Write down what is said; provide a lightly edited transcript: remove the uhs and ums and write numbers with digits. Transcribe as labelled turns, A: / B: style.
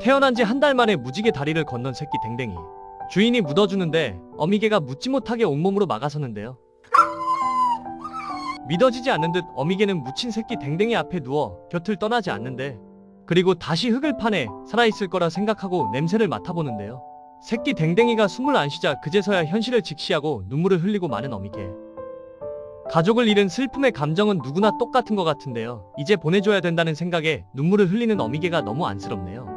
A: 태어난 지 한 달 만에 무지개 다리를 건넌 새끼 댕댕이. 주인이 묻어주는데 어미개가 묻지 못하게 온몸으로 막아서는데요. 믿어지지 않는 듯 어미개는 묻힌 새끼 댕댕이 앞에 누워 곁을 떠나지 않는데, 그리고 다시 흙을 파내 살아있을 거라 생각하고 냄새를 맡아보는데요. 새끼 댕댕이가 숨을 안 쉬자 그제서야 현실을 직시하고 눈물을 흘리고 마는 어미개. 가족을 잃은 슬픔의 감정은 누구나 똑같은 것 같은데요. 이제 보내줘야 된다는 생각에 눈물을 흘리는 어미개가 너무 안쓰럽네요.